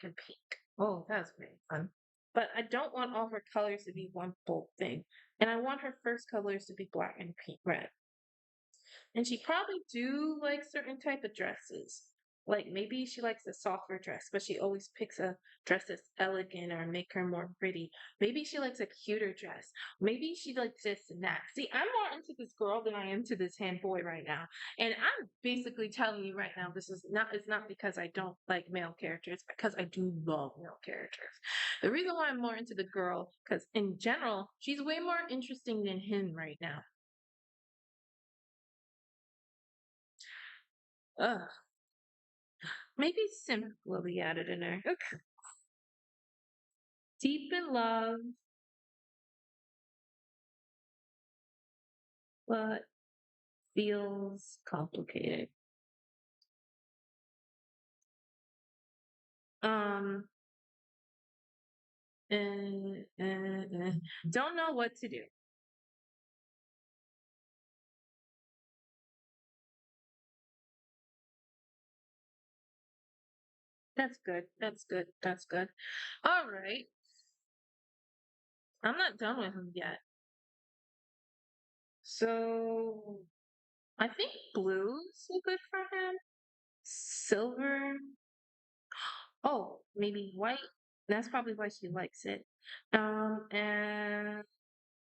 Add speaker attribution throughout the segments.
Speaker 1: and pink. Oh, that's very fun. But I don't want all her colors to be one bold thing. And I want her first colors to be black and pink, red. And she probably do like certain type of dresses. Like maybe she likes a softer dress, but she always picks a dress that's elegant or make her more pretty. Maybe she likes a cuter dress. Maybe she likes this and that. See, I'm more into this girl than I am to this hand boy right now. And I'm basically telling you right now, it's not because I don't like male characters, because I do love male characters. The reason why I'm more into the girl, because in general, she's way more interesting than him right now. Ugh. Maybe Sim will be added in there. Okay. Deep in love, but feels complicated. Um, don't know what to do. That's good. That's good. That's good. All right. I'm not done with him yet. So I think blues are good for him. Silver. Oh, maybe white. That's probably why she likes it. And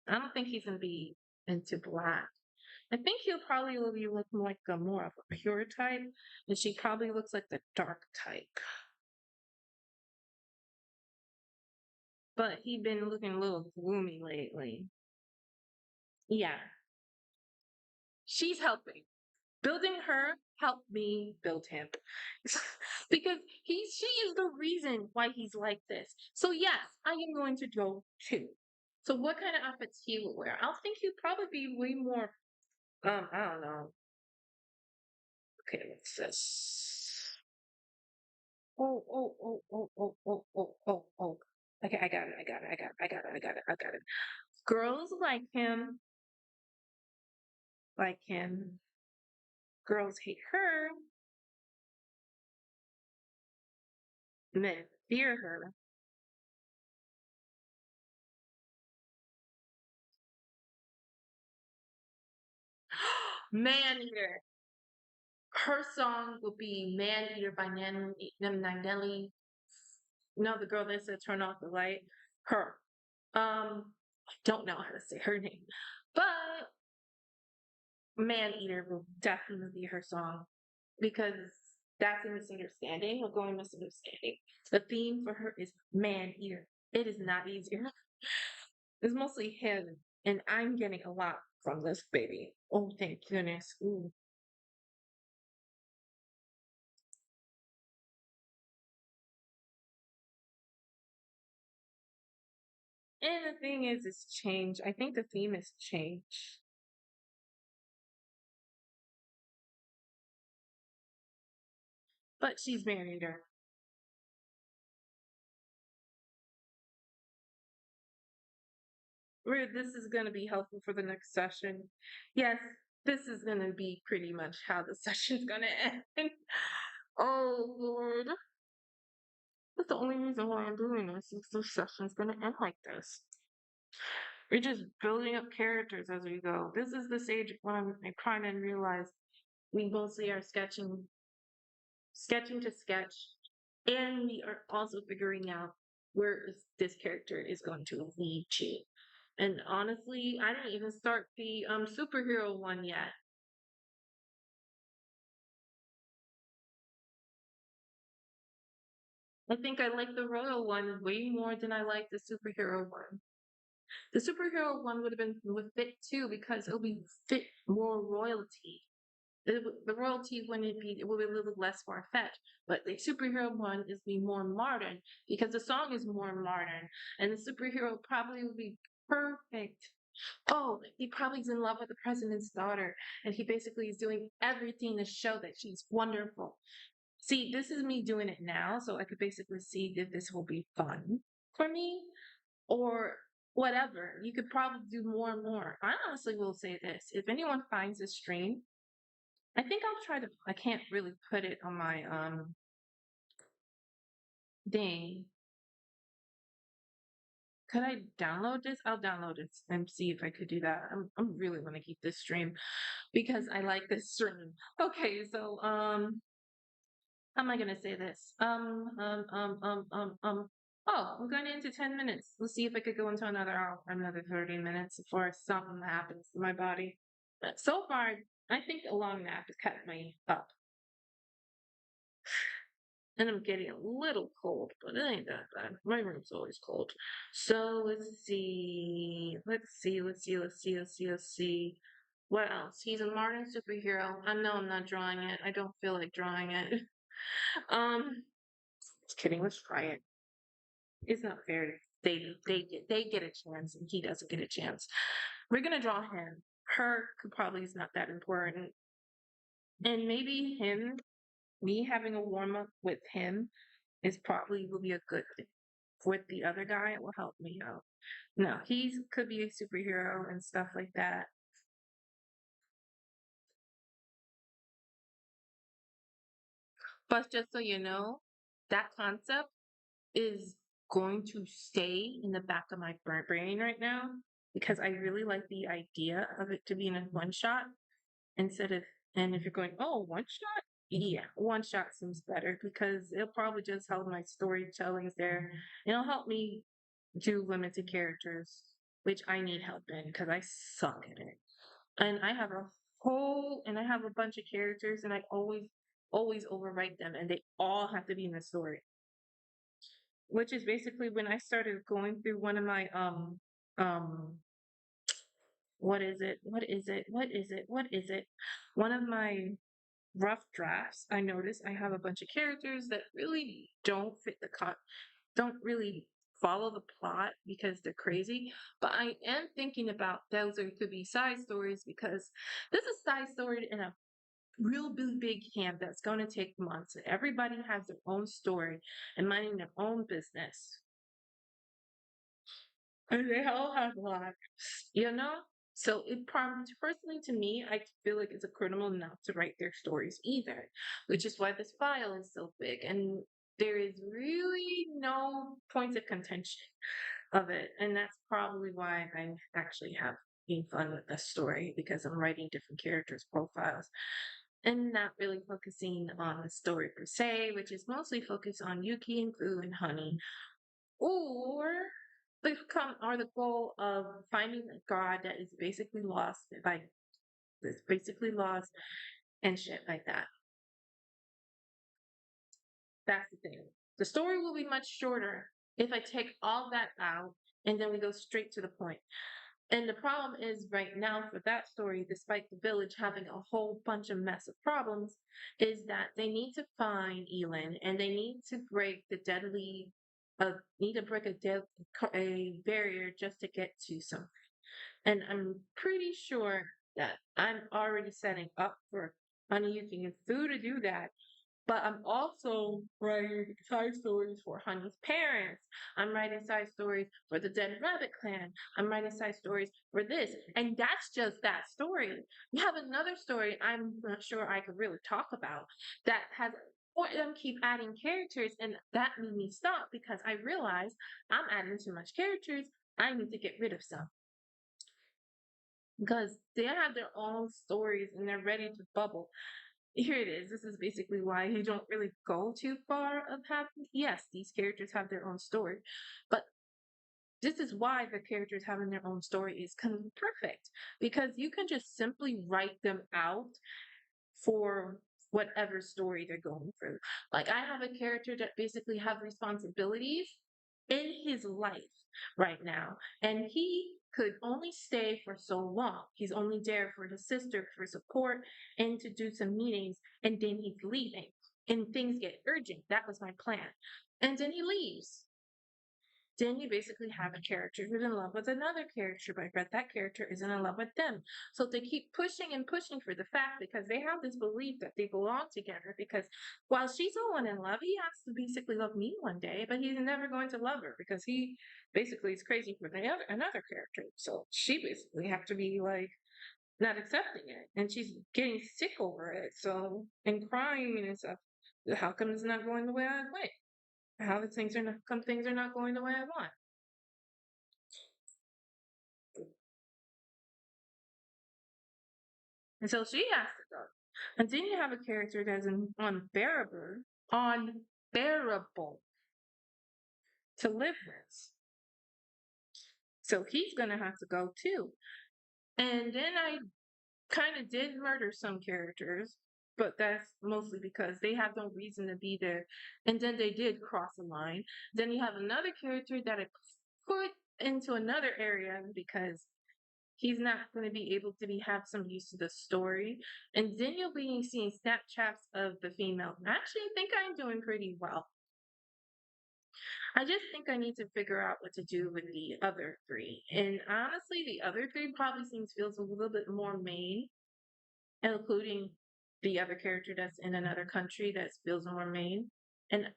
Speaker 1: I don't think he's gonna be into black. I think he'll probably will be looking like a more of a pure type, and she probably looks like the dark type. But he been looking a little gloomy lately. Yeah, she's helping. Building her helped me build him. Because she is the reason why he's like this. So yes, I am going to go too. So what kind of outfits he will wear? I think he'll probably be way more I don't know. Okay, what's this? Oh. Okay, I got it. Girls like him. Girls hate her. Men fear her. Man Eater. Her song will be Man Eater by Nelly. No, the girl that said turn off the light. Her. I don't know how to say her name. But Man Eater will definitely be her song because that's a misunderstanding. We're going misunderstanding. The theme for her is Man Eater. It is not easier. It's mostly him, and I'm getting a lot from this baby. Oh, thank goodness. Ooh. And the thing is, it's changed. I think the theme has changed. But she's married her. This is going to be helpful for the next session. Yes, this is going to be pretty much how the session's going to end. Oh, Lord. That's the only reason why I'm doing this, is the session's going to end like this. We're just building up characters as we go. This is the stage when I kind of realize we mostly are sketching to sketch, and we are also figuring out where this character is going to lead to. And honestly, I didn't even start the superhero one yet. I think I like the royal one way more than I like the superhero one. The superhero one would fit too because it'll be fit more royalty. The royalty wouldn't be, it would be a little less far fetched, but the superhero one is be more modern because the song is more modern, and the superhero probably would be perfect. Oh, he probably is in love with the president's daughter, and he basically is doing everything to show that she's wonderful. See, this is me doing it now, so I could basically see if this will be fun for me or whatever. You could probably do more and more. I honestly will say this: if anyone finds this stream, I think I'll try to. I can't really put it on my Dang. Could I download this? I'll download it and see if I could do that. I'm really gonna keep this stream because I like this stream. Okay, so how am I gonna say this? Oh, we're going into 10 minutes. Let's see if I could go into another hour, another 30 minutes before something happens to my body. But so far, I think a long nap has kept me up. And I'm getting a little cold, but it ain't that bad. My room's always cold. So let's see. Let's see. What else? He's a modern superhero. I know I'm not drawing it. I don't feel like drawing it. Um, just kidding. Let's try it. It's not fair. They get a chance and he doesn't get a chance. We're gonna draw him. Her could probably is not that important. And maybe me having a warm up with him is probably will be a good thing. With the other guy, it will help me out. No, he could be a superhero and stuff like that. But just so you know, that concept is going to stay in the back of my brain right now because I really like the idea of it to be in a one shot instead of, and if you're going, oh, one shot? Yeah, one shot seems better because it'll probably just help my storytellings there. It'll help me do limited characters, which I need help in because I suck at it. And I have a bunch of characters and I always overwrite them and they all have to be in the story. Which is basically when I started going through one of my um what is it? What is it? What is it? What is it? One of my rough drafts, I noticed I have a bunch of characters that really don't fit the don't really follow the plot because they're crazy. But I am thinking about those or could be side stories because this is side story in a real big camp that's going to take months. And everybody has their own story and minding their own business. And they all have lives, you know? So it personally to me, I feel like it's a criminal not to write their stories either, which is why this file is so big. And there is really no points of contention of it. And that's probably why I actually have been fun with this story because I'm writing different characters' profiles and not really focusing on the story per se, which is mostly focused on Yuki and Fu and Honey, or the goal of finding a god that is basically lost by is basically lost and shit like that. That's the thing. The story will be much shorter if I take all that out and then we go straight to the point. And the problem is right now for that story, despite the village having a whole bunch of massive problems, is that they need to find Elin and they need to break the deadly, need to break a barrier just to get to something. And I'm pretty sure that I'm already setting up for Honeyuki and Fu to do that. But I'm also writing side stories for Honey's parents. I'm writing side stories for the Dead Rabbit Clan. I'm writing side stories for this. And that's just that story. We have another story I'm not sure I could really talk about that has or them keep adding characters and that made me stop because I realized I'm adding too much characters. I need to get rid of some because they have their own stories and they're ready to bubble. Here it is. This is basically why you don't really go too far of having. Yes, these characters have their own story, but this is why the characters having their own story is kind of perfect because you can just simply write them out for whatever story they're going through. Like I have a character that basically have responsibilities in his life right now, and he could only stay for so long. He's only there for his sister for support and to do some meetings, and then he's leaving. And things get urgent. That was my plan. And then he leaves. Then you basically have a character who's in love with another character, but that character isn't in love with them. So they keep pushing and pushing for the fact because they have this belief that they belong together. Because while she's the one in love, he has to basically love me one day, but he's never going to love her because he basically is crazy for another character. So she basically have to be like not accepting it, and she's getting sick over it. So and crying and stuff. How come it's not going the way I went? how the things are not, some things are not going the way I want. And so she has to go. And then you have a character that's unbearable to live with. So he's gonna have to go too. And then I kind of did murder some characters, but that's mostly because they have no reason to be there. And then they did cross a line. Then you have another character that I put into another area because he's not going to be able to have some use to the story. And then you'll be seeing snapshots of the female. Actually, I think I'm doing pretty well. I just think I need to figure out what to do with the other three. And honestly, the other three probably feels a little bit more main, including the other character that's in another country that feels more main. And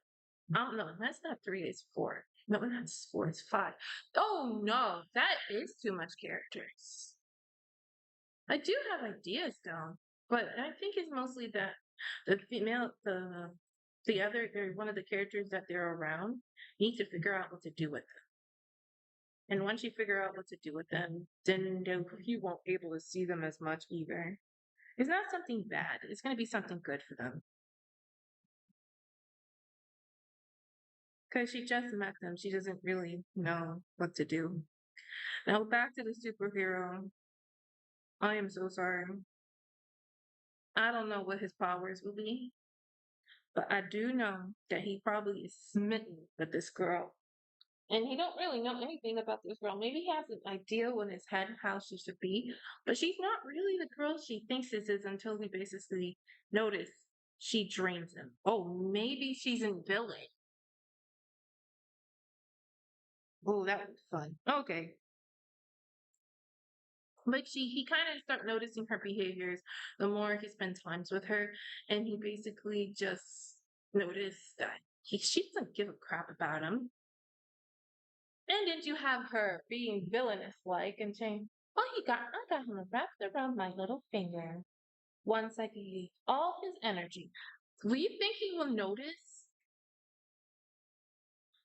Speaker 1: I don't know, that's not three, it's four. No, that's four, it's five. Oh no, that is too much characters. I do have ideas though, but I think it's mostly that the female, the other, or one of the characters that they're around need to figure out what to do with them. And once you figure out what to do with them, then you won't be able to see them as much either. It's not something bad. It's going to be something good for them. Because she just met them. She doesn't really know what to do. Now, back to the superhero. I am so sorry. I don't know what his powers will be, but I do know that he probably is smitten with this girl. And he don't really know anything about this girl. Maybe he has an idea in his head how she should be, but she's not really the girl she thinks this is until we basically notice she drains him. Oh, maybe she's in villain. Oh, that was fun. Okay. But he kind of start noticing her behaviors the more he spends times with her, and he basically just noticed that she doesn't give a crap about him. And then you have her being villainous like and saying, "Oh, I got him wrapped around my little finger. Once I gave all his energy." Do you think he will notice?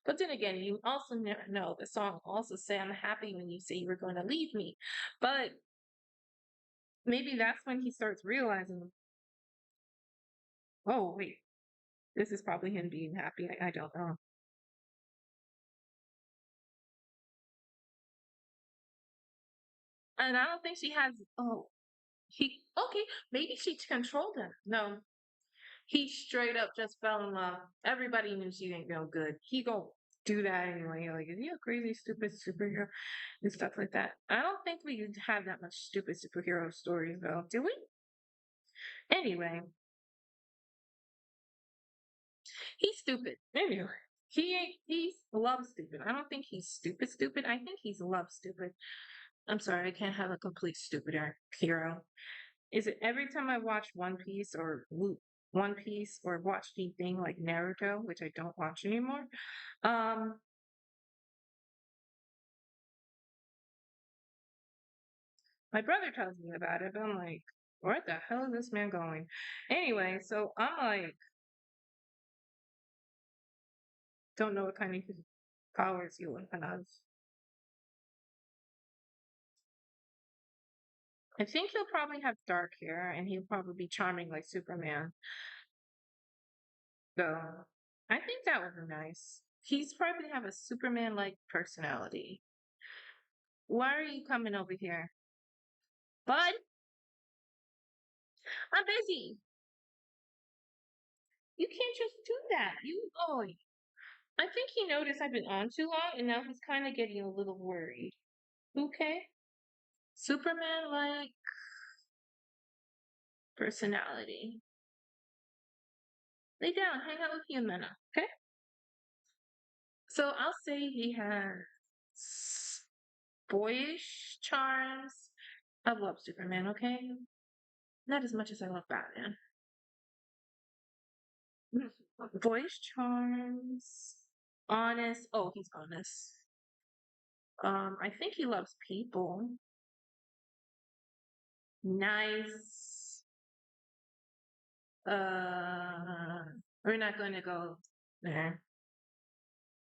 Speaker 1: But then again, you also know the song also say, "I'm happy when you say you were going to leave me." But maybe that's when he starts realizing, oh, wait, this is probably him being happy. I don't know. And I don't think she has, oh, okay, maybe she controlled him. No, he straight up just fell in love. Everybody knew she ain't no good. He gonna do that anyway. Like, is he a crazy, stupid superhero and stuff like that? I don't think we have that much stupid superhero stories though, do we? Anyway, he's stupid. Anyway, he's love stupid. I don't think he's stupid stupid. I think he's love stupid. I'm sorry, I can't have a complete stupider hero. Is it every time I watch One Piece or watch anything like Naruto, which I don't watch anymore? Um, my brother tells me about it, but I'm like, where the hell is this man going? Anyway, so I'm like, don't know what kind of powers he will have. I think he'll probably have dark hair and he'll probably be charming like Superman. So I think that would be nice. He's probably have a Superman like personality. Why are you coming over here? Bud, I'm busy. You can't just do that. I think he noticed I've been on too long and now he's kind of getting a little worried. Okay? Superman like personality. Lay down, hang out with you a minute, okay? So I'll say he has boyish charms. I love Superman, okay? Not as much as I love Batman. Boyish charms. Honest. Oh, he's honest. I think he loves people. Nice. Uh, we're not going to go there.